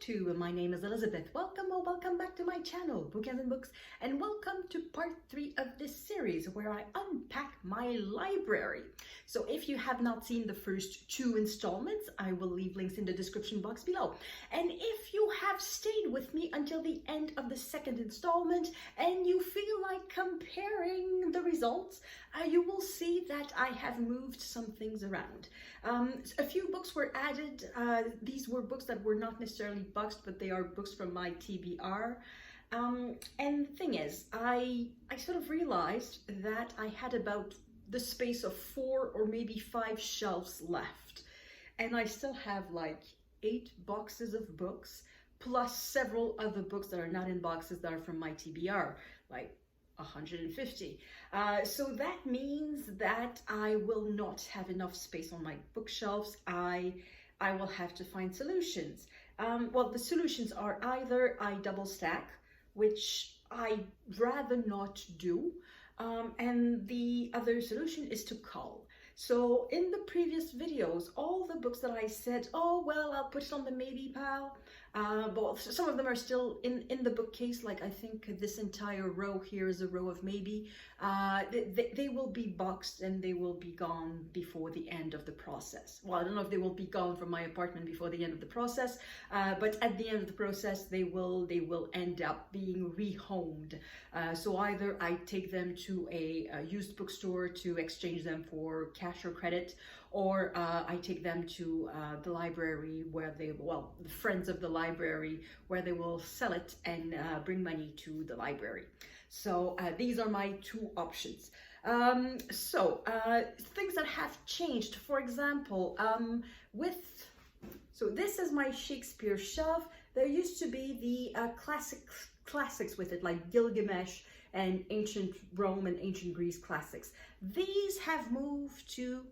YouTube. My name is Elizabeth. Welcome or welcome back to my channel, Bookends and Books, and welcome to part 3 of this series where I unpack my library. So if you have not seen the first 2 installments, I will leave links in the description box below. And if you have stayed with me until the end of the 2nd installment and you feel like comparing the results, you will see that I have moved some things around. A few books were added. These were books that were not necessarily boxed, but they are books from my TBR. And the thing is, I sort of realized that I had about the space of 4 or maybe 5 shelves left. And I still have like 8 boxes of books, plus several other books that are not in boxes that are from my TBR, like 150. So that means that I will not have enough space on my bookshelves. I will have to find solutions. Well, the solutions are either I double stack, which I rather not do, and the other solution is to cull. So in the previous videos, all the books that I said, oh, well, I'll put it on the maybe pile, but some of them are still in the bookcase, like I think this entire row here is a row of maybe. They will be boxed and they will be gone before the end of the process. Well, I don't know if they will be gone from my apartment before the end of the process, but at the end of the process, they will end up being rehomed. So either I take them to a used bookstore to exchange them for cash or credit, or I take them to the library where the friends of the library, where they will sell it and bring money to the library. So these are my 2 options. Things that have changed, for example, so this is my Shakespeare shelf. There used to be the classics with it, like Gilgamesh and ancient Rome and ancient Greece classics. These have moved to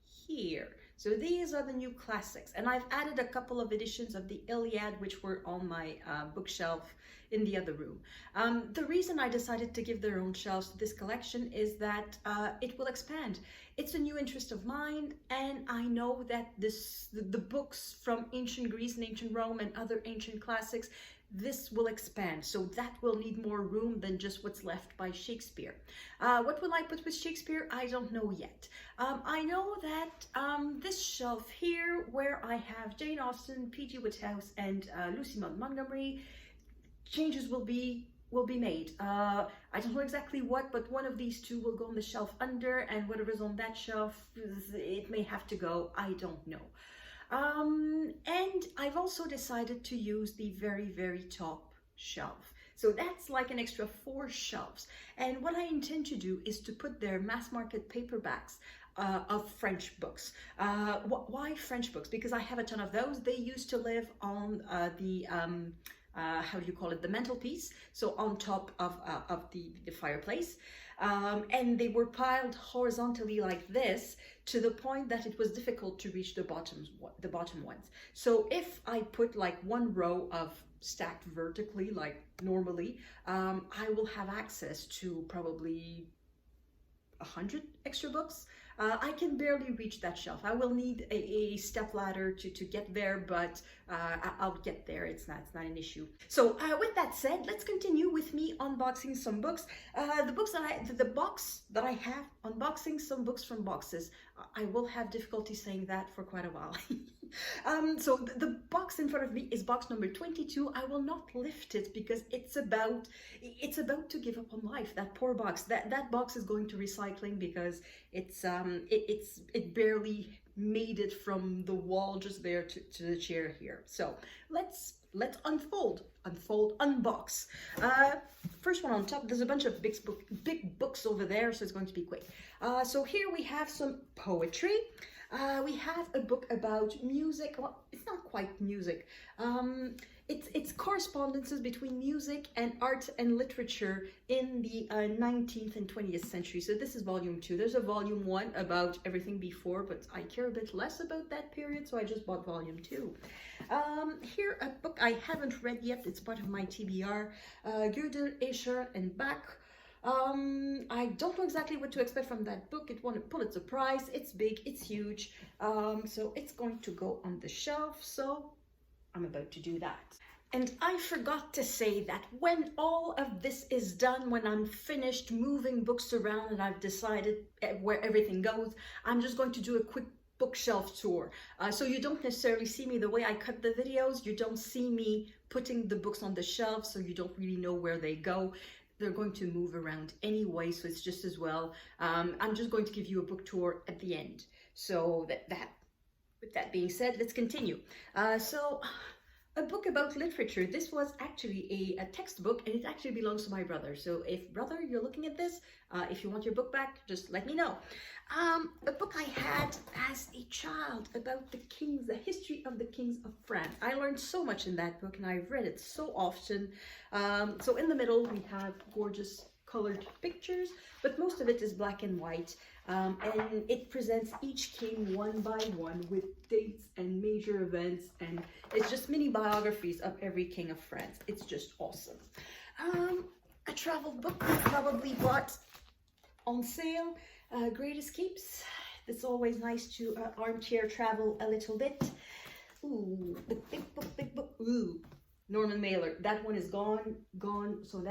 here. So these are the new classics, and I've added a couple of editions of the Iliad, which were on my bookshelf in the other room. The reason I decided to give their own shelves to this collection is that it will expand. It's a new interest of mine, and I know that the books from ancient Greece and ancient Rome and other ancient classics, this will expand, so that will need more room than just what's left by Shakespeare. What will I put with Shakespeare? I don't know yet. I know that this shelf here, where I have Jane Austen, P.G. Wodehouse, and Lucy Maud Montgomery, changes will be made. I don't know exactly what, but one of these 2 will go on the shelf under, and whatever's on that shelf, it may have to go. I don't know. And I've also decided to use the very top shelf. So that's like an extra 4 shelves. And what I intend to do is to put their mass market paperbacks of French books. Why French books? Because I have a ton of those. They used to live on the how do you call it, the mantelpiece, so on top of the fireplace, and they were piled horizontally like this, to the point that it was difficult to reach the bottom ones. So if I put like 1 row of stacked vertically like normally, I will have access to probably 100 extra books. I can barely reach that shelf. I will need a step ladder to get there, but I'll get there. It's not an issue. So with that said, let's continue with me unboxing some books. The box that I have, unboxing some books from boxes. I will have difficulty saying that for quite a while. So the box in front of me is box number 22. I will not lift it because it's about to give up on life. That poor box. That box is going to recycling because it barely made it from the wall just there to the chair here. So let's unbox. First one on top, there's a bunch of big books over there, so it's going to be quick. So here we have some poetry. We have a book about music. Well, it's not quite music. It's correspondences between music and art and literature in the 19th and 20th century. So this is volume 2. There's a volume 1 about everything before, but I care a bit less about that period, so I just bought volume 2. Here, a book I haven't read yet. It's part of my TBR, Goethe, Escher, and Bach. I don't know exactly what to expect from that book. It won a Pulitzer Prize. It's big, it's huge. So it's going to go on the shelf. So I'm about to do that. And I forgot to say that when all of this is done, when I'm finished moving books around and I've decided where everything goes, I'm just going to do a quick bookshelf tour. So you don't necessarily see me the way I cut the videos. You don't see me putting the books on the shelf, so you don't really know where they go. They're going to move around anyway, so it's just as well. I'm just going to give you a book tour at the end. So with that being said, let's continue. So a book about literature. This was actually a textbook, and it actually belongs to my brother. So if brother, you're looking at this, if you want your book back, just let me know. A book I had as a child about the kings, the history of the kings of France. I learned so much in that book, and I've read it so often. So in the middle, we have gorgeous colored pictures, but most of it is black and white. And it presents each king one by one with dates and major events, and it's just mini biographies of every king of France. It's just awesome. A travel book I probably bought on sale, Great Escapes. It's always nice to armchair travel a little bit. Ooh, the big book. Ooh, Norman Mailer. That one is gone. So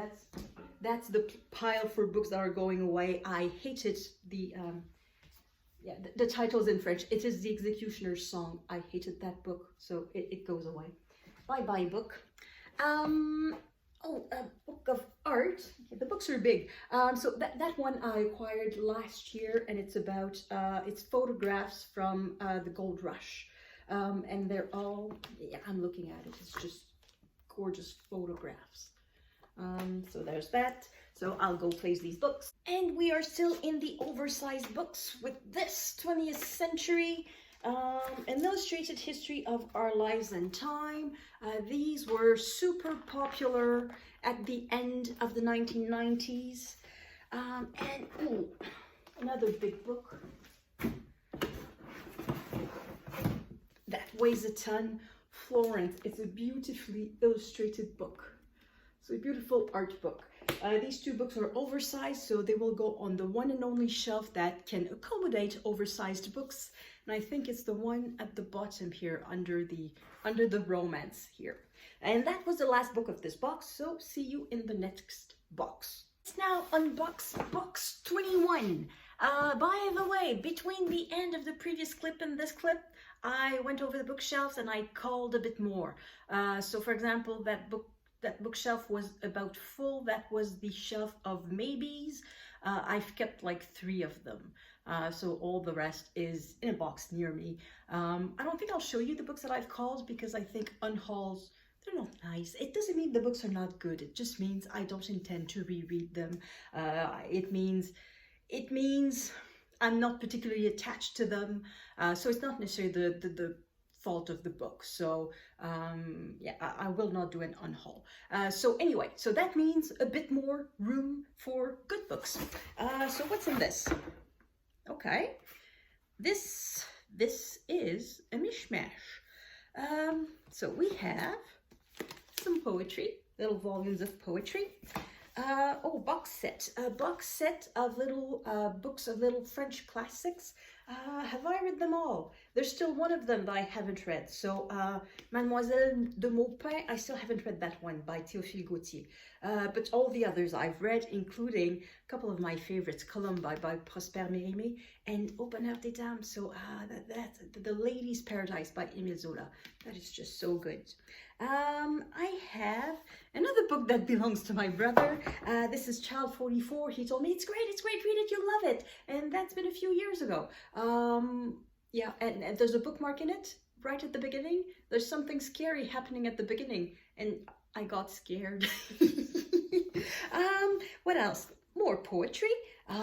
that's the pile for books that are going away. I hated the title's in French. It is The Executioner's Song. I hated that book, so it goes away. Bye book. A book of art. The books are big. So that one I acquired last year, and it's about it's photographs from the gold rush, and they're all, I'm looking at it. It's just gorgeous photographs. So there's that. So I'll go place these books. And we are still in the oversized books with this 20th century, an illustrated history of our lives and time. These were super popular at the end of the 1990s. And ooh, another big book that weighs a ton, Florence. It's a beautifully illustrated book. So a beautiful art book. These two books are oversized, so they will go on the one and only shelf that can accommodate oversized books. And I think it's the one at the bottom here under the romance here. And that was the last book of this box, so see you in the next box. Let's now unbox box 21. By the way, between the end of the previous clip and this clip, I went over the bookshelves and I called a bit more. So for example, that bookshelf was about full. That was the shelf of maybes. I've kept like 3 of them. So all the rest is in a box near me. I don't think I'll show you the books that I've called because I think unhauls, they're not nice. It doesn't mean the books are not good. It just means I don't intend to reread them. It means I'm not particularly attached to them. So it's not necessarily the fault of the book. So yeah, I will not do an unhaul. So anyway, so that means a bit more room for good books. So what's in this? Okay, this is a mishmash. So we have some poetry, little volumes of poetry. Box set. A box set of little books of little French classics. Have I read them all? There's still one of them that I haven't read. So Mademoiselle de Maupin, I still haven't read that one by Théophile Gautier. But all the others I've read, including a couple of my favorites, Colombe by Prosper Mérimée and Au Bonheur des Dames. So that's The Lady's Paradise by Émile Zola. That is just so good. I have another book that belongs to my brother. This is Child 44. He told me, it's great, read it, you'll love it. And that's been a few years ago. Yeah, and there's a bookmark in it right at the beginning. There's something scary happening at the beginning, and I got scared. What else? More poetry.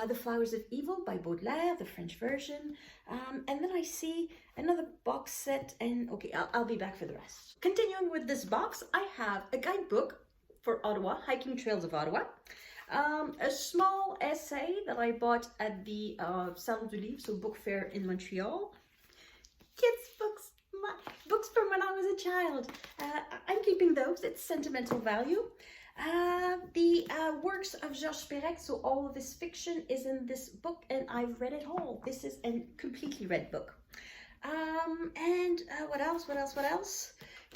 The Flowers of Evil by Baudelaire, the French version. And then I see another box set, and okay, I'll be back for the rest. Continuing with this box, I have a guidebook for Ottawa, Hiking Trails of Ottawa. A small essay that I bought at the Salon du Livre, so book fair in Montreal. Kids' books, books from when I was a child. I'm keeping those, it's sentimental value. The works of Georges Perec, so all of his fiction is in this book, and I've read it all. This is a completely read book. And what else?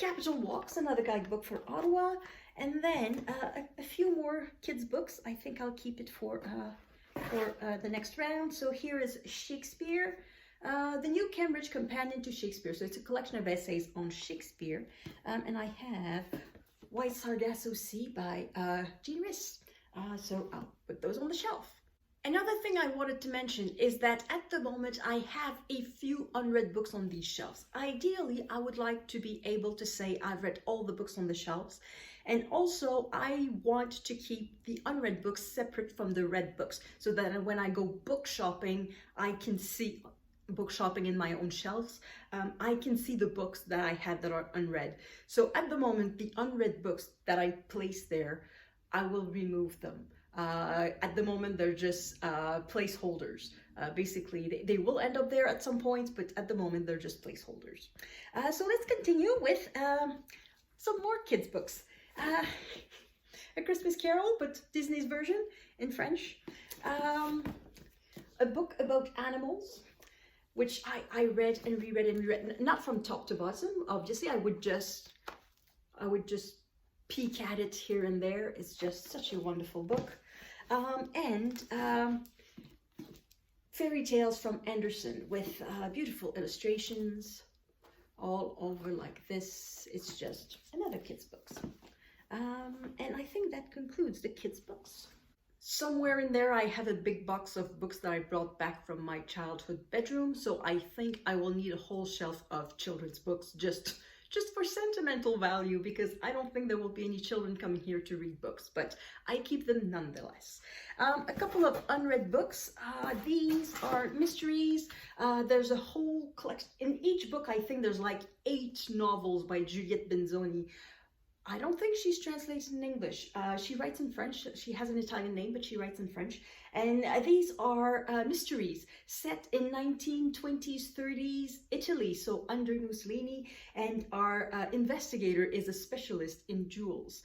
Capital Walks, another guidebook for Ottawa, and then a few more kids' books. I think I'll keep it for the next round. So here is Shakespeare, the New Cambridge Companion to Shakespeare. So it's a collection of essays on Shakespeare, and I have White Sargasso Sea by Jean Rhys. So I'll put those on the shelf. Another thing I wanted to mention is that at the moment I have a few unread books on these shelves. Ideally, I would like to be able to say I've read all the books on the shelves. And also, I want to keep the unread books separate from the read books, so that when I go book shopping, I can see book shopping in my own shelves. I can see the books that I have that are unread. So at the moment, the unread books that I place there, I will remove them. At the moment, they're just placeholders. Basically, they will end up there at some point, but at the moment, they're just placeholders. So let's continue with some more kids' books. A Christmas Carol, but Disney's version in French. A book about animals, which I read and reread and reread, not from top to bottom. Obviously, I would just peek at it here and there. It's just such a wonderful book. And fairy tales from Anderson with beautiful illustrations all over like this. It's just another kids' books. And I think that concludes the kids' books. Somewhere in there I have a big box of books that I brought back from my childhood bedroom, so I think I will need a whole shelf of children's books just for sentimental value, because I don't think there will be any children coming here to read books, but I keep them nonetheless. A couple of unread books. These are mysteries. There's a whole collection. In each book, I think there's like 8 novels by Juliette Benzoni. I don't think she's translated in English. She writes in French. She has an Italian name, but she writes in French. And these are mysteries set in 1920s, 30s Italy, so under Mussolini. And our investigator is a specialist in jewels.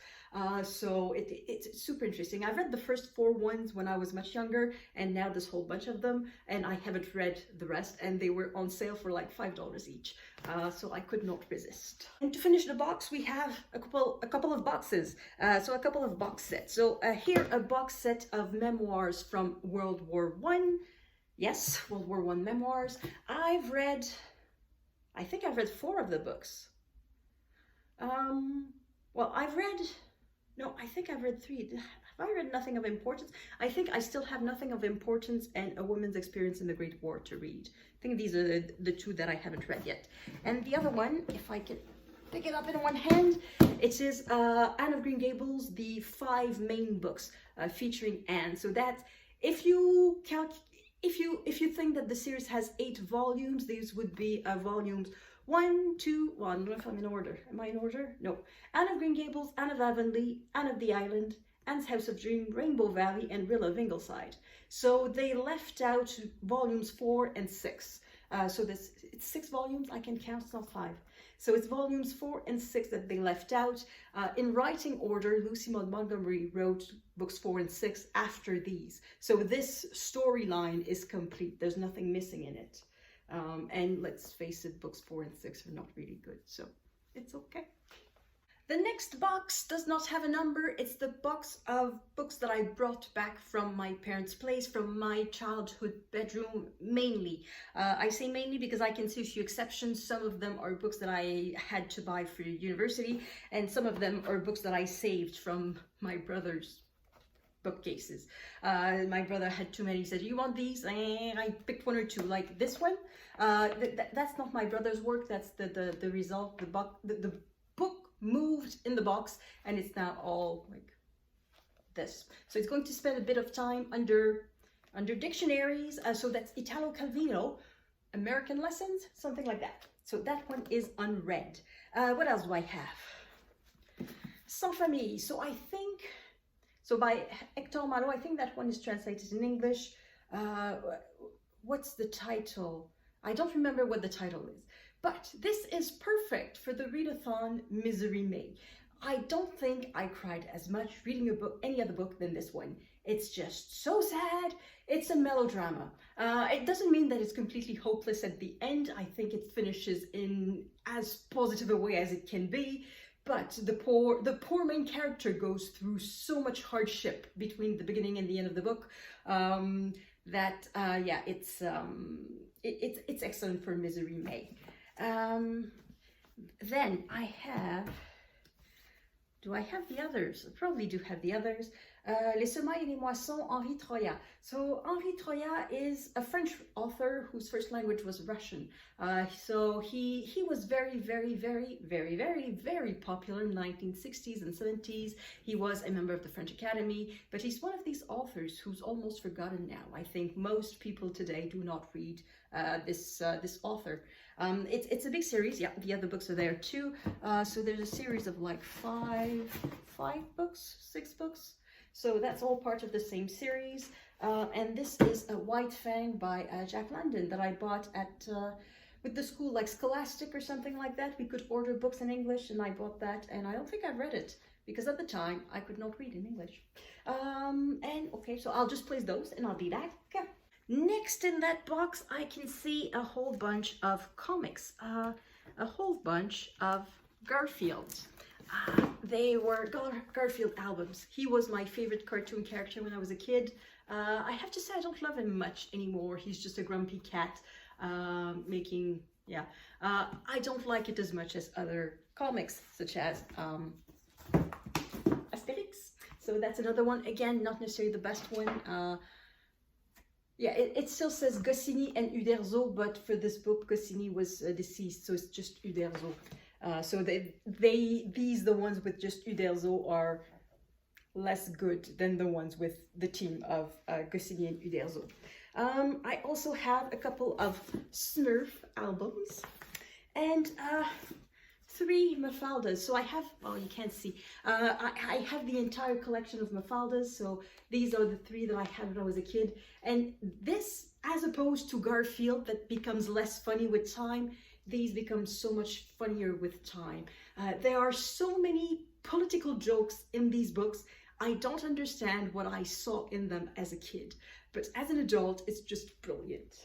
So it's super interesting. I've read the first 4 ones when I was much younger, and now this whole bunch of them. And I haven't read the rest, and they were on sale for like $5 each. So I could not resist. And to finish the box, we have a couple of boxes. So a couple of box sets. So here, a box set of memoirs from World War I. Yes, World War I memoirs. I think I've read 4 of the books. Well, I think I've read 3. Have I read Nothing of Importance? I think I still have Nothing of Importance and A Woman's Experience in the Great War to read. I think these are the 2 that I haven't read yet. And the other one, if I can pick it up in one hand, it is Anne of Green Gables, the 5 main books featuring Anne. So that if you think that the series has 8 volumes, these would be volumes 1, 2, well, I don't know if I'm in order. Am I in order? No. Anne of Green Gables, Anne of Avonlea, Anne of the Island, Anne's House of Dream, Rainbow Valley, and Rill of Ingleside. So they left out volumes 4 and 6. So it's 6 volumes, I can count, it's not 5. So it's volumes 4 and 6 that they left out. In writing order, Lucy Maud Montgomery wrote books 4 and 6 after these. So this storyline is complete. There's nothing missing in it. And let's face it, books 4 and 6 are not really good, so it's okay. The next box does not have a number. It's the box of books that I brought back from my parents' place, from my childhood bedroom, mainly. I say mainly because I can see a few exceptions. Some of them are books that I had to buy for university, and some of them are books that I saved from my brother's bookcases. My brother had too many. He said, "Do you want these?" And I picked 1 or 2, like this one. That's not my brother's work. That's the result. The book moved in the box, and it's now all like this. So it's going to spend a bit of time under dictionaries. So that's Italo Calvino, American Lessons, something like that. So that one is unread. What else do I have? Sans Famille. So by Hector Malo, I think that one is translated in English. What's the title? I don't remember what the title is. But this is perfect for the readathon Misery May. I don't think I cried as much reading a book, any other book, than this one. It's just so sad. It's a melodrama. It doesn't mean that it's completely hopeless at the end. I think it finishes in as positive a way as it can be. But the poor main character goes through so much hardship between the beginning and the end of the book that yeah, it's excellent for Misery May. Then I have. Do I have the others? I probably do have the others. Les Semailles et les Moissons, Henri Troyat. So Henri Troyat is a French author whose first language was Russian. So he was very popular in the 1960s and 70s. He was a member of the French Academy, but he's one of these authors who's almost forgotten now. I think most people today do not read this author. It's a big series. Yeah, the other books are there too. So there's a series of like six books. So that's all part of the same series. And this is a White Fang by Jack London that I bought at with the school, like Scholastic or something like that. We could order books in English, and I bought that, and I don't think I read it because at the time I could not read in English. And okay, so I'll just place those and I'll be back. Next in that box, I can see a whole bunch of comics, a whole bunch of Garfield. They were Garfield albums. He was my favorite cartoon character when I was a kid. I have to say I don't love him much anymore. He's just a grumpy cat making, yeah. I don't like it as much as other comics, such as Asterix. So that's another one. Again, not necessarily the best one. Yeah, it still says Goscinny and Uderzo, but for this book, Goscinny was deceased, so it's just Uderzo. So the ones with just Uderzo are less good than the ones with the team of Goscinny and Uderzo. I also have a couple of Smurf albums and 3 Mafaldas. So I have, well, you can't see, I have the entire collection of Mafaldas. So these are the 3 that I had when I was a kid. And this, as opposed to Garfield, that becomes less funny with time, these become so much funnier with time. There are so many political jokes in these books. I don't understand what I saw in them as a kid, but as an adult, it's just brilliant.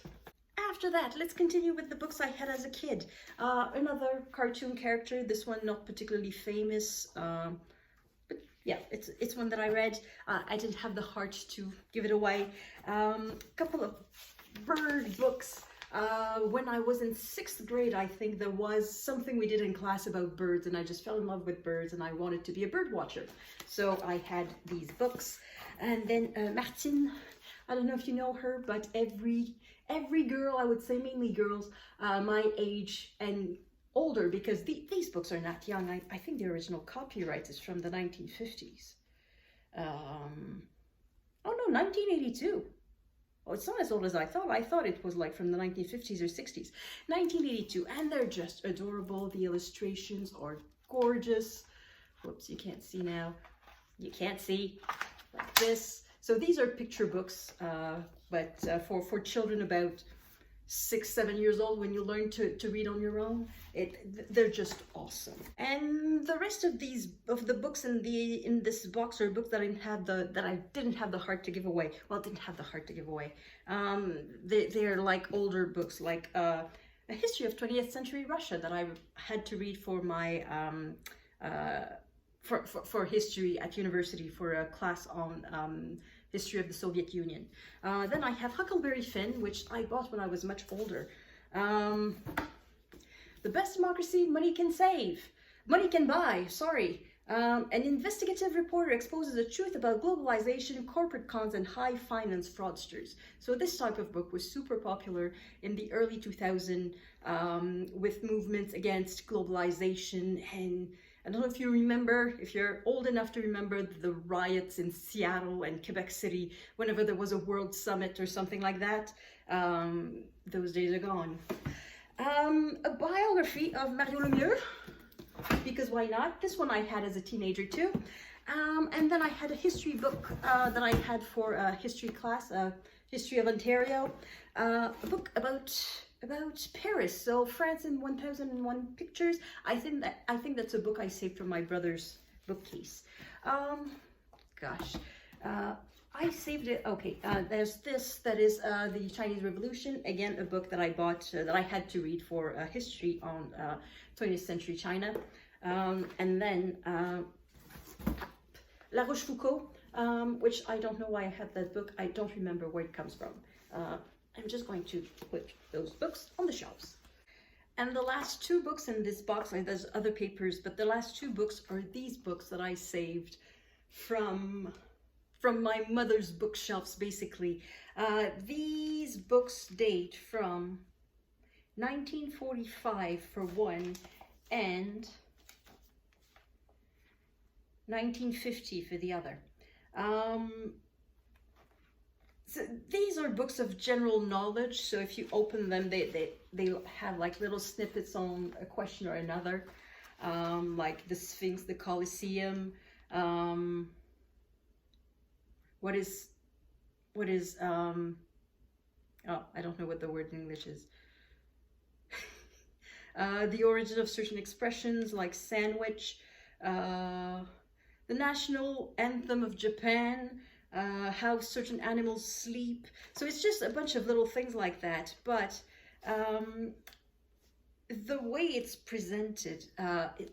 After that, let's continue with the books I had as a kid. Another cartoon character, this one not particularly famous, but yeah, it's one that I read. I didn't have the heart to give it away. A couple of bird books. When I was in 6th grade, I think there was something we did in class about birds, and I just fell in love with birds and I wanted to be a bird watcher. So I had these books. And then Martine, I don't know if you know her, but every girl, I would say mainly girls, my age and older, because these books are not young. I think the original copyright is from the 1950s. Oh no, 1982. Oh, it's not as old as I thought. I thought it was like from the 1950s or 60s. 1982, and they're just adorable. The illustrations are gorgeous. Whoops, you can't see now. You can't see, like this. So these are picture books, but for children about 6-7 years old, when you learn to read on your own, they're just awesome. And the rest of the books in this box are books that I didn't have the heart to give away. Well, didn't have the heart to give away. They're like older books, like a history of 20th century Russia that I had to read for my for history at university, for a class on history of the Soviet Union. Then I have Huckleberry Finn, which I bought when I was much older. The best democracy money can buy, sorry. An investigative reporter exposes the truth about globalization, corporate cons, and high finance fraudsters. So this type of book was super popular in the early 2000s with movements against globalization. And I don't know if you remember, if you're old enough to remember the riots in Seattle and Quebec City whenever there was a world summit or something like that. Those days are gone. A biography of Mario Lemieux, because why not? This one I had as a teenager too. And then I had a history book that I had for a history class, History of Ontario, a book about Paris, so France in 1001 Pictures. I think that's a book I saved from my brother's bookcase. Gosh, I saved it. Okay, there's this that is the Chinese Revolution. Again, a book that I bought that I had to read for history on 20th century China. And then La Rochefoucauld, which I don't know why I had that book. I don't remember where it comes from. I'm just going to put those books on the shelves. And the last two books in this box, like there's other papers, but the last two books are these books that I saved from my mother's bookshelves, basically. These books date from 1945 for one, and 1950 for the other. So these are books of general knowledge, so if you open them, they have like little snippets on a question or another, like the Sphinx, the Colosseum, what is oh, I don't know what the word in English is. The origin of certain expressions like sandwich, the national anthem of Japan, how certain animals sleep. So it's just a bunch of little things like that, but the way it's presented,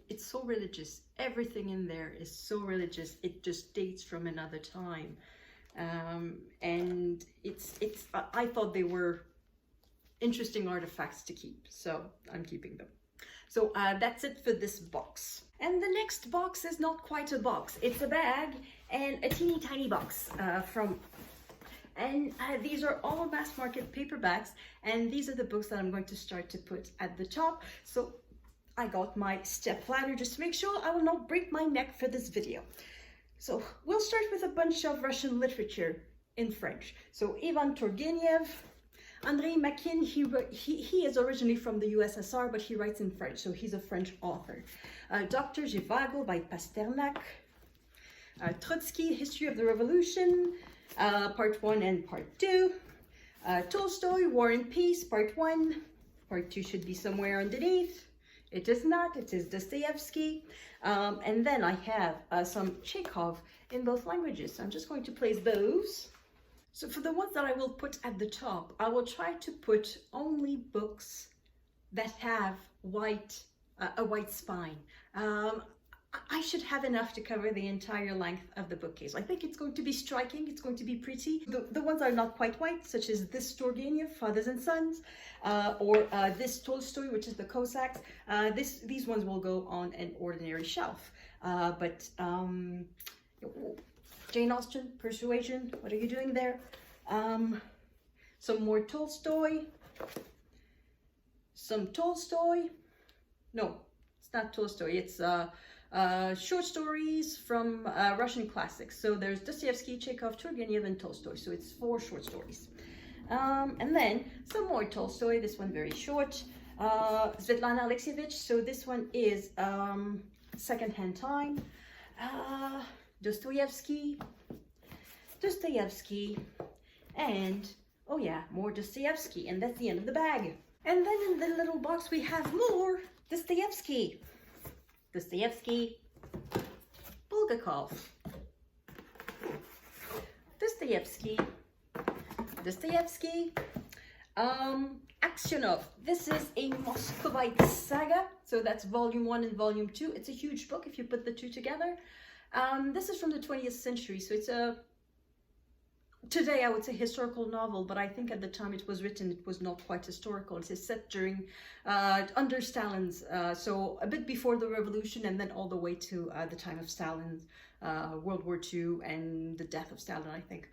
it's so religious. Everything in there is so religious. It just dates from another time. And I thought they were interesting artifacts to keep, so I'm keeping them. So that's it for this box. And the next box is not quite a box. It's a bag and a teeny tiny box these are all mass market paperbacks, and these are the books that I'm going to start to put at the top. So I got my step ladder just to make sure I will not break my neck for this video. So we'll start with a bunch of Russian literature in French. So Ivan Turgenev, Andrei Makin, he is originally from the USSR, but he writes in French, so he's a French author. Dr. Zhivago by Pasternak, Trotsky, History of the Revolution, Part 1 and Part 2, Tolstoy, War and Peace, Part 1, Part 2 should be somewhere underneath. It is not, it is Dostoevsky. And then I have some Chekhov in both languages. So I'm just going to place those. So for the ones that I will put at the top, I will try to put only books that have a white spine. I should have enough to cover the entire length of the bookcase. I think it's going to be striking, it's going to be pretty. The ones that are not quite white, such as this Turgenev, Fathers and Sons, or this Tolstoy, which is the Cossacks, these ones will go on an ordinary shelf. Jane Austen, Persuasion, what are you doing there? Some more Tolstoy. Some Tolstoy. No, it's not Tolstoy, it's short stories from Russian classics. So there's Dostoevsky, Chekhov, Turgenev, and Tolstoy. So it's 4 short stories. And then some more Tolstoy, this one very short. Svetlana Alexievich, so this one is Secondhand Time. Dostoevsky, and oh yeah, more Dostoevsky, and that's the end of the bag. And then in the little box we have more Dostoevsky, Bulgakov, Dostoevsky, Aksionov. This is a Muscovite saga, so that's volume 1 and volume 2. It's a huge book if you put the two together. This is from the 20th century, so it's today I would say historical novel, but I think at the time it was written, it was not quite historical. It is set during, under Stalin's, so a bit before the revolution, and then all the way to the time of Stalin's, World War II, and the death of Stalin, I think.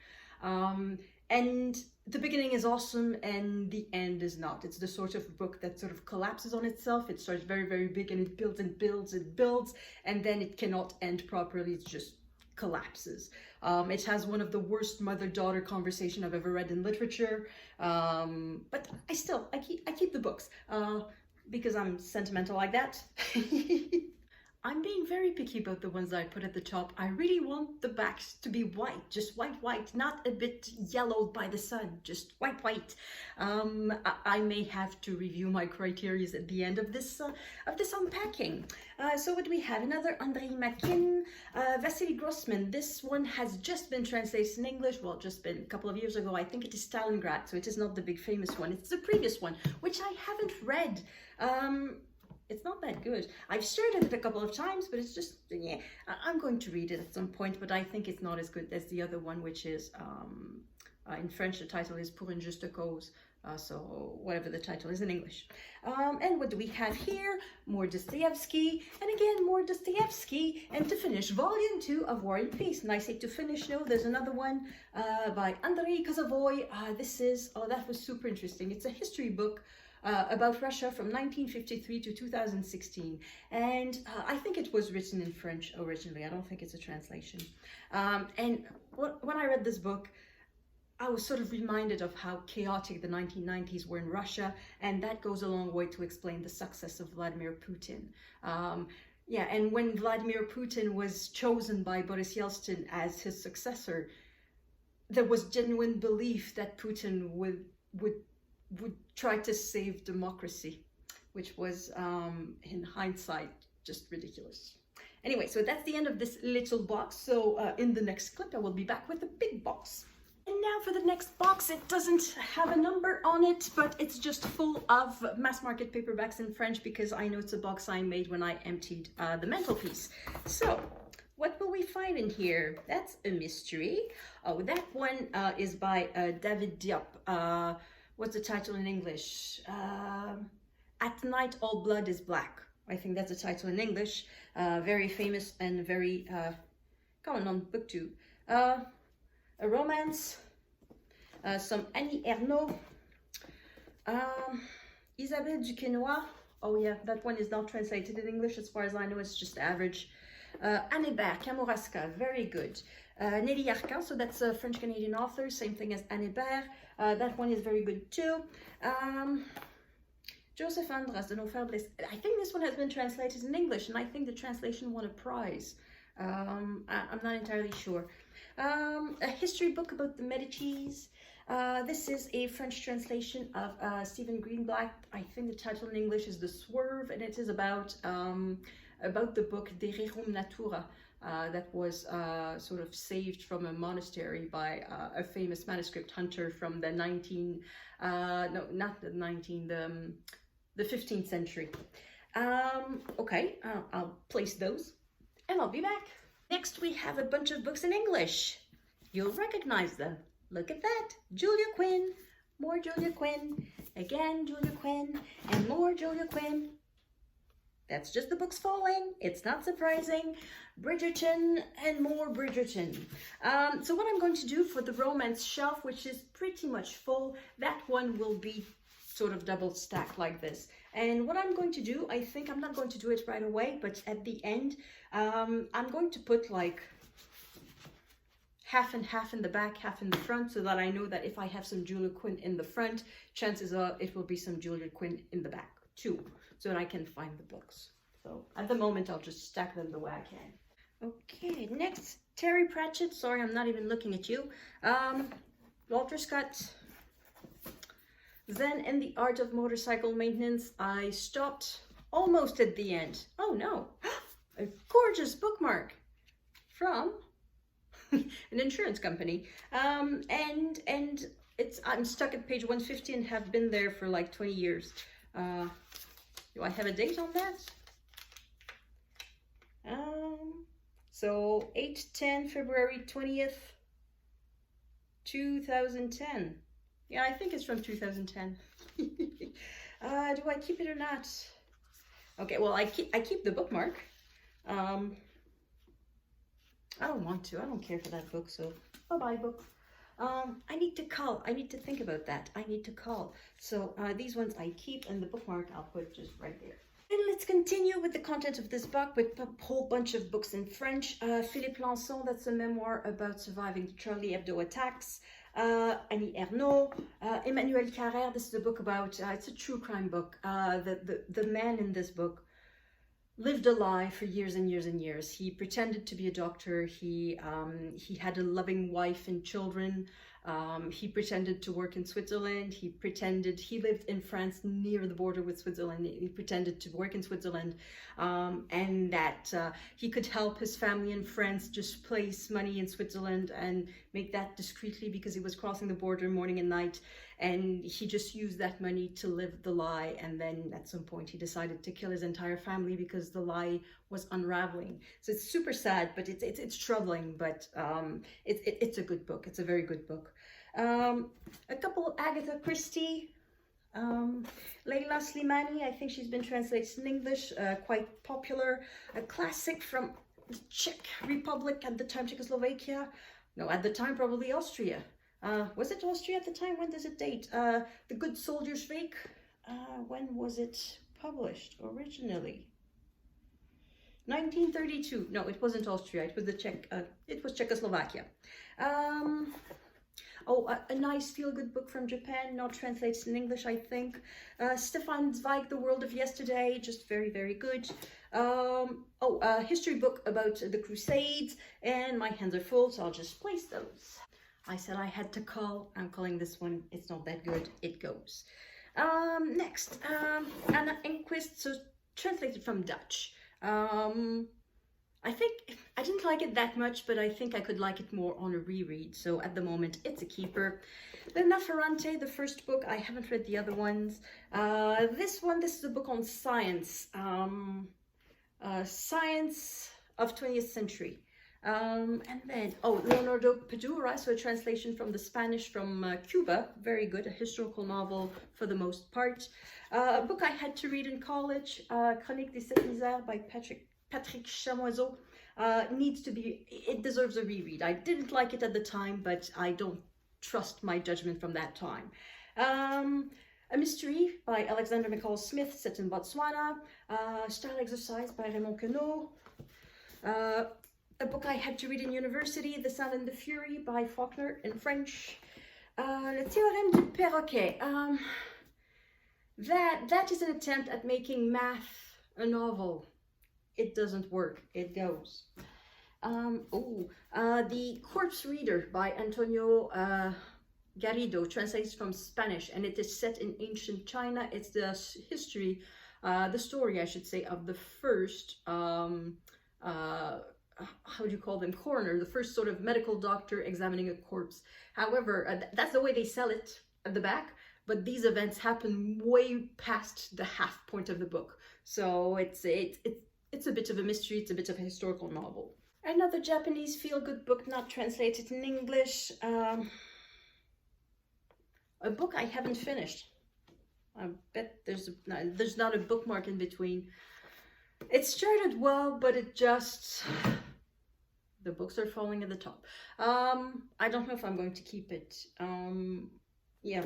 And the beginning is awesome, and the end is not. It's the sort of book that sort of collapses on itself. It starts very, very big, and it builds and builds and builds, and then it cannot end properly. It just collapses. It has one of the worst mother-daughter conversation I've ever read in literature. But I keep the books because I'm sentimental like that. I'm being very picky about the ones that I put at the top. I really want the backs to be white, just white, not a bit yellowed by the sun, just white. I may have to review my criteria at the end of this unpacking. So what do we have? Another Andrei Makin, Vasily Grossman. This one has just been translated in English. Well, just been a couple of years ago. I think it is Stalingrad, so it is not the big famous one. It's the previous one, which I haven't read. It's not that good. I've started it a couple of times, but it's just, yeah, I'm going to read it at some point, but I think it's not as good as the other one, which is, in French, the title is Pour une juste cause. So whatever the title is in English. And what do we have here? More Dostoevsky, and again, more Dostoevsky. And to finish, Volume 2 of War and Peace. And I say to finish, no, there's another one by Andrei Kosovoy. That was super interesting. It's a history book about Russia from 1953 to 2016. And I think it was written in French originally. I don't think it's a translation. And when I read this book, I was sort of reminded of how chaotic the 1990s were in Russia, and that goes a long way to explain the success of Vladimir Putin. Yeah, and when Vladimir Putin was chosen by Boris Yeltsin as his successor, there was genuine belief that Putin would try to save democracy, which was, in hindsight, just ridiculous. Anyway, so that's the end of this little box. So in the next clip, I will be back with a big box. And now for the next box. It doesn't have a number on it, but it's just full of mass market paperbacks in French, because I know it's a box I made when I emptied the mantelpiece. So what will we find in here? That's a mystery. Oh, that one is by David Diop. What's the title in English? At Night All Blood is Black. I think that's the title in English. Very famous and very common on BookTube. A romance, some Annie Ernaux, Isabelle Duquesnoy. Oh yeah, that one is not translated in English as far as I know, it's just average. Anne Hébert, Kamouraska, very good. Nelly Arcan, so that's a French-Canadian author, same thing as Anne Hébert. That one is very good too. Joseph Andras, De Nos Faiblesses. I think this one has been translated in English, and I think the translation won a prize. I'm not entirely sure. A history book about the Medicis. This is a French translation of Stephen Greenblatt. I think the title in English is The Swerve, and it is about the book De Rerum Natura that was sort of saved from a monastery by a famous manuscript hunter from the the 15th century. Okay, I'll place those and I'll be back. Next, we have a bunch of books in English. You'll recognize them. Look at that. Julia Quinn, more Julia Quinn, again Julia Quinn, and more Julia Quinn. That's just the books falling. It's not surprising. Bridgerton and more Bridgerton. So what I'm going to do for the romance shelf, which is pretty much full, that one will be sort of double stacked like this. And what I'm going to do, I think I'm not going to do it right away, but at the end, I'm going to put like half and half in the back, half in the front, so that I know that if I have some Julia Quinn in the front, chances are it will be some Julia Quinn in the back too, so that I can find the books. So at the moment, I'll just stack them the way I can. Okay, next, Terry Pratchett. Sorry, I'm not even looking at you. Walter Scott. Then in the Art of Motorcycle Maintenance, I stopped almost at the end. Oh no, a gorgeous bookmark from an insurance company. And I'm stuck at page 150 and have been there for like 20 years. Do I have a date on that? So 8/10, February 20th, 2010. Yeah, I think it's from 2010. Do I keep it or not? Okay, well, I keep the bookmark. I don't want to. I don't care for that book, so bye-bye book. I need to call. I need to think about that. I need to call. So these ones I keep, and the bookmark I'll put just right there. And let's continue with the content of this book with a whole bunch of books in French. Philippe Lançon, that's a memoir about surviving the Charlie Hebdo attacks. Annie Ernaux, Emmanuel Carrère. This is a book about, it's a true crime book. The man in this book lived a lie for years and years and years. He pretended to be a doctor. He had a loving wife and children. He pretended to work in Switzerland. He lived in France near the border with Switzerland. He pretended to work in Switzerland, and that he could help his family in France just place money in Switzerland and make that discreetly because he was crossing the border morning and night. And he just used that money to live the lie. And then at some point he decided to kill his entire family because the lie was unraveling. So it's super sad, but it's troubling. But it's a good book. It's a very good book. A couple, Agatha Christie, Leila Slimani. I think she's been translated in English. Quite popular. A classic from the Czech Republic at the time, Czechoslovakia. No, at the time probably Austria. Was it Austria at the time? When does it date? The Good Soldier's Week. When was it published originally? 1932. No, it wasn't Austria. It was it was Czechoslovakia. A nice feel-good book from Japan, not translated in English, I think. Stefan Zweig, The World of Yesterday, just very, very good. A history book about the Crusades, and my hands are full, so I'll just place those. I said I had to call. I'm calling this one. It's not that good. It goes. Next, Anna Enquist, so translated from Dutch. I think I didn't like it that much, but I think I could like it more on a reread. So at the moment, it's a keeper. Linda Ferrante, the first book. I haven't read the other ones. This is a book on science. Science of 20th century. And then, Leonardo Padura, so a translation from the Spanish from Cuba, very good, a historical novel for the most part. A book I had to read in college, Chronique des Sept Misères by Patrick Chamoiseau, it deserves a reread. I didn't like it at the time, but I don't trust my judgment from that time. A Mystery by Alexander McCall Smith, set in Botswana. Style Exercise by Raymond Queneau. A book I had to read in university, The Sound and the Fury by Faulkner in French. Le Théorème du Perroquet. That is an attempt at making math a novel. It doesn't work. It goes. The Corpse Reader by Antonio Garrido, translated from Spanish, and it is set in ancient China. It's the story, I should say, of the first how do you call them, coroner, the first sort of medical doctor examining a corpse. However, that's the way they sell it at the back, but these events happen way past the half point of the book. So it's a bit of a mystery, it's a bit of a historical novel. Another Japanese feel-good book not translated in English. A book I haven't finished. I bet there's not a bookmark in between. It started well, but the books are falling at the top. I don't know if I'm going to keep it. Yeah.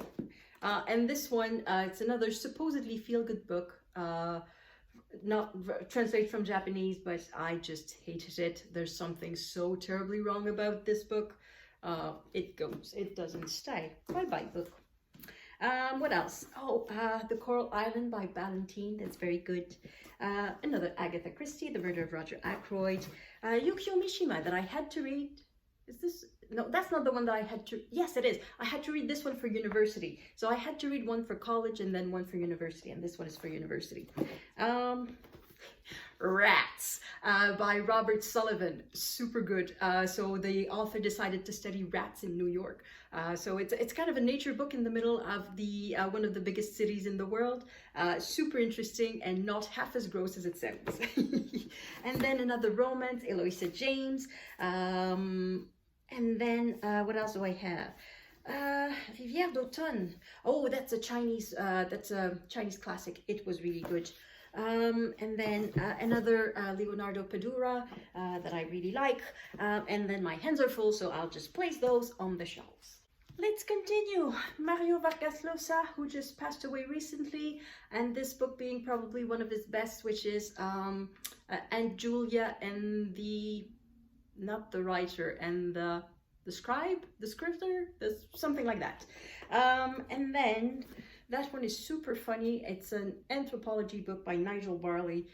And this one, it's another supposedly feel-good book, not translated from Japanese, but I just hated it. There's something so terribly wrong about this book. It goes, it doesn't stay. Bye-bye book. What else? The Coral Island by Ballantine. That's very good. Another Agatha Christie, The Murder of Roger Ackroyd. Yukio Mishima that I had to read. Is this? No, that's not the one that I had to. Yes, it is. I had to read this one for university. So I had to read one for college and then one for university, and this one is for university. Rats by Robert Sullivan, super good. So the author decided to study rats in New York. So it's kind of a nature book in the middle of the one of the biggest cities in the world. Super interesting and not half as gross as it sounds. And then another romance, Eloisa James. And then what else do I have? Rivière d'Automne. Oh, that's a Chinese classic. It was really good. And then another Leonardo Padura that I really like. And then my hands are full, so I'll just place those on the shelves. Let's continue. Mario Vargas Llosa, who just passed away recently, and this book being probably one of his best, which is Aunt Julia and not the writer, and the scribe, the scrivener, something like that. And then That one is super funny. It's an anthropology book by Nigel Barley.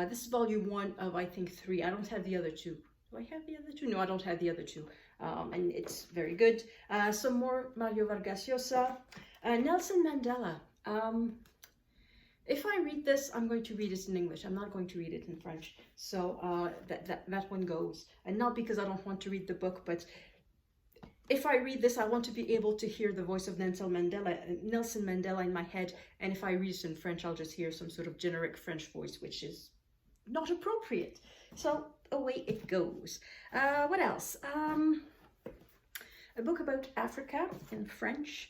This is volume 1 of, I think, 3. I don't have the other 2. Do I have the other 2? No, I don't have the other 2. And it's very good. Some more Mario Vargas Llosa. Nelson Mandela. If I read this, I'm going to read it in English. I'm not going to read it in French. So that one goes. And not because I don't want to read the book, but if I read this, I want to be able to hear the voice of Nelson Mandela in my head. And if I read it in French, I'll just hear some sort of generic French voice, which is not appropriate. So away it goes. What else? A book about Africa in French.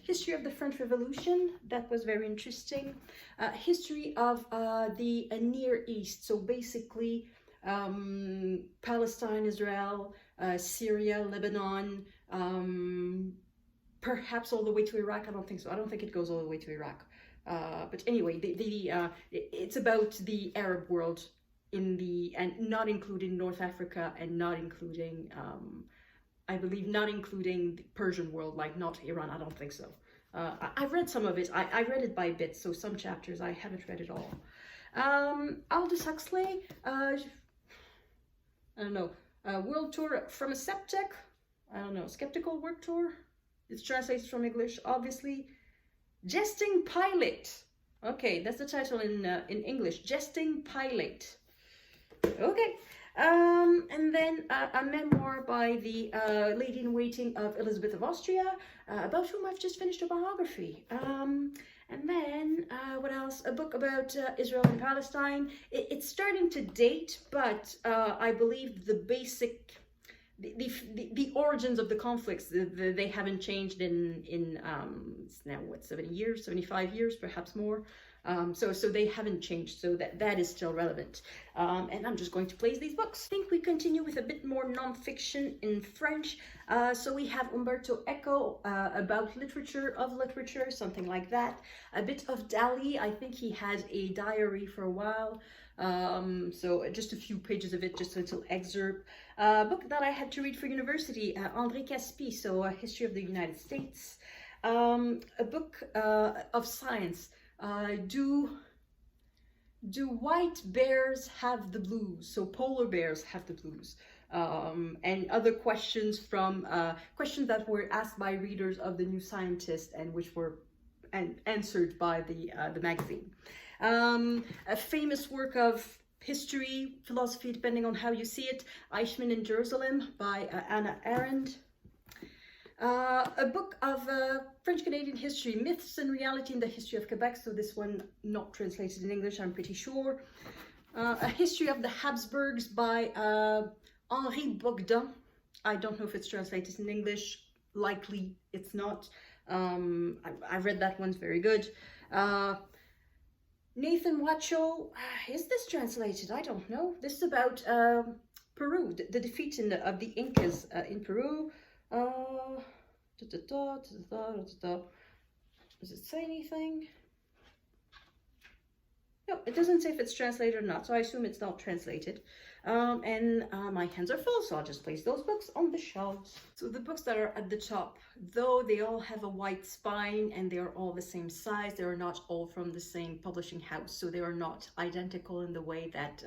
History of the French Revolution, that was very interesting. History of the Near East, so basically Palestine, Israel, Syria, Lebanon, perhaps all the way to Iraq. I don't think so. I don't think it goes all the way to Iraq. But anyway, it's about the Arab world and not including North Africa and not including I believe not including the Persian world, like not Iran. I don't think so. I've read some of it. I read it by bits, so some chapters I haven't read it all. Aldous Huxley, I don't know, World Tour from a Skeptic. I don't know, Skeptical World Tour. It's translated from English, obviously. Jesting Pilot. Okay, that's the title in English. Jesting Pilot. Okay. And then a memoir by the Lady-in-Waiting of Elizabeth of Austria, about whom I've just finished a biography. And then, what else? A book about Israel and Palestine. It's starting to date, but I believe the basic, the origins of the conflicts, they haven't changed in it's now, what, 70 years, 75 years, perhaps more. So they haven't changed, so that is still relevant. And I'm just going to place these books. I think we continue with a bit more non-fiction in French. So we have Umberto Eco, about literature, something like that. A bit of Dali. I think he had a diary for a while. So just a few pages of it, just a little excerpt. Book that I had to read for university, André Caspi, so a history of the United States. A book of science. Do white bears have the blues? So polar bears have the blues. And other questions from questions that were asked by readers of the New Scientist and which were answered by the magazine. A famous work of history, philosophy, depending on how you see it, Eichmann in Jerusalem by Anna Arendt. A book of French-Canadian history, Myths and Reality in the History of Quebec, so this one not translated in English, I'm pretty sure. A History of the Habsburgs by Henri Bogdan. I don't know if it's translated in English, likely it's not. I've read that one, it's very good. Nathan Wacho, is this translated? I don't know. This is about Peru, the defeat of the Incas in Peru. Does it say anything? No, it doesn't say if it's translated or not, so I assume it's not translated. And my hands are full, so I'll just place those books on the shelves. So the books that are at the top, though they all have a white spine and they are all the same size, they are not all from the same publishing house, so they are not identical in the way that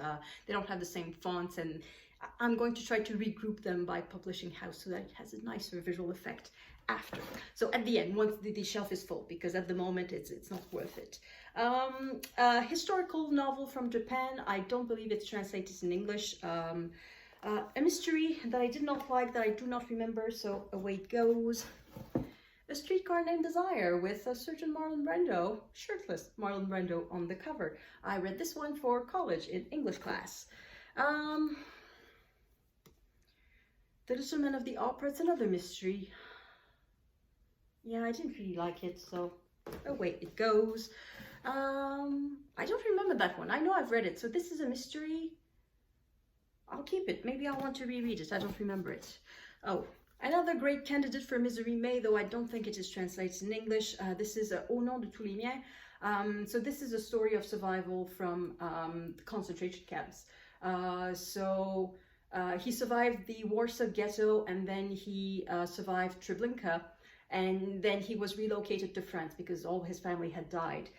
they don't have the same fonts, and I'm going to try to regroup them by publishing house so that it has a nicer visual effect after. So at the end, once the shelf is full, because at the moment it's not worth it. A historical novel from Japan. I don't believe it's translated in English. A mystery that I did not like, that I do not remember, so away it goes. A Streetcar Named Desire with a certain Marlon Brando, shirtless Marlon Brando on the cover. I read this one for college in English class. The Little Man of the Opera, it's another mystery. Yeah, I didn't really like it, so away it goes. I don't remember that one. I know I've read it, so this is a mystery. I'll keep it. Maybe I want to reread it. I don't remember it. Oh, another great candidate for Misery May, though I don't think it is translated in English. This is Au nom de tous les miens. So this is a story of survival from the concentration camps. He survived the Warsaw Ghetto, and then he survived Treblinka. and then he was relocated to France because all his family had died.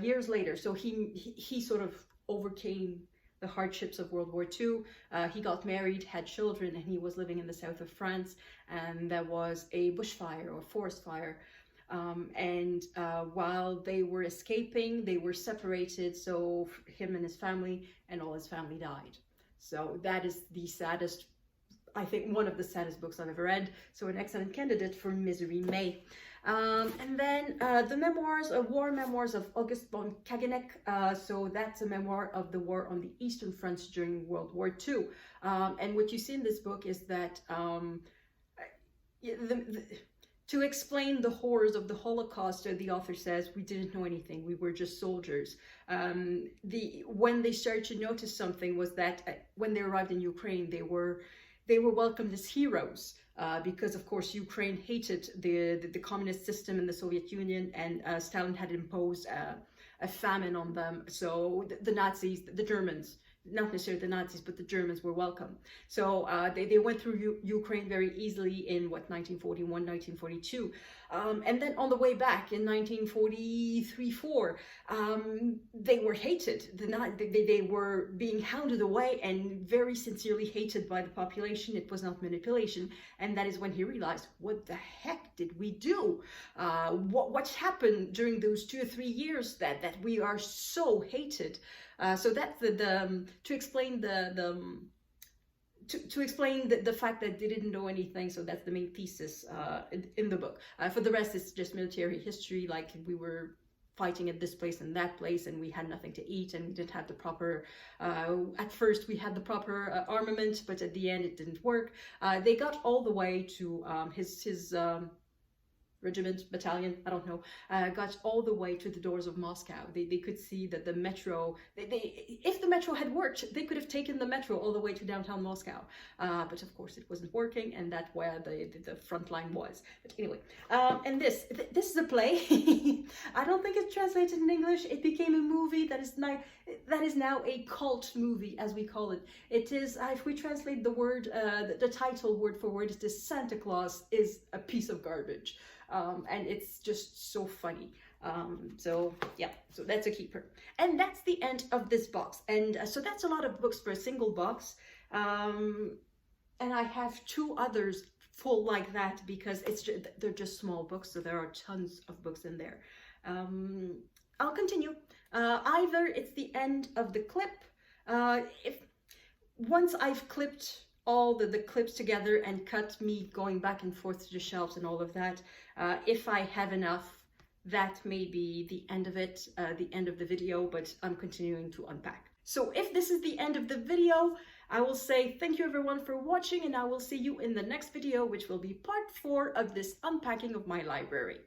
Years later, so he sort of overcame the hardships of World War II. He got married, had children, and he was living in the south of France, and there was a bushfire or forest fire. While they were escaping, they were separated, so him and his family and all his family died. So that is the saddest, I think one of the saddest books I've ever read, so an excellent candidate for Misery May. And then the memoirs, war memoirs of Auguste von Kageneck. So that's a memoir of the war on the Eastern Front during World War II. And what you see in this book is that to explain the horrors of the Holocaust, the author says, we didn't know anything. We were just soldiers. When they started to notice something was that when they arrived in Ukraine, they were welcomed as heroes. Because of course Ukraine hated the communist system in the Soviet Union, and Stalin had imposed a famine on them. So the Nazis, the Germans, not necessarily the Nazis, but the Germans were welcome. So they went through Ukraine very easily in 1941, 1942. And then on the way back in 1943-4, they were hated. They were being hounded away and very sincerely hated by the population. It was not manipulation. And that is when he realized, what the heck did we do? What happened during those 2 or 3 years that we are so hated? So that's to explain to explain the fact that they didn't know anything. So that's the main thesis in the book. For the rest, it's just military history, like we were fighting at this place and that place, and we had nothing to eat, and we didn't have the proper, at first we had the proper armament, but at the end it didn't work. They got all the way to his regiment, battalion, I don't know, got all the way to the doors of Moscow. They could see that the metro, if the metro had worked, they could have taken the metro all the way to downtown Moscow. But of course it wasn't working, and that's where the front line was. But anyway, and this is a play. I don't think it's translated in English. It became a movie that is now a cult movie, as we call it. It is, if we translate the word, the title word for word, it is Santa Claus is a piece of garbage. And it's just so funny. So yeah, so that's a keeper. And that's the end of this box. And so that's a lot of books for a single box. And I have 2 others full like that because they're just small books. So there are tons of books in there. I'll continue. Either it's the end of the clip. Once I've clipped all the clips together and cut me going back and forth to the shelves and all of that, if I have enough, that may be the end of it, the end of the video, but I'm continuing to unpack. So if this is the end of the video, I will say thank you everyone for watching, and I will see you in the next video, which will be part 4 of this unpacking of my library.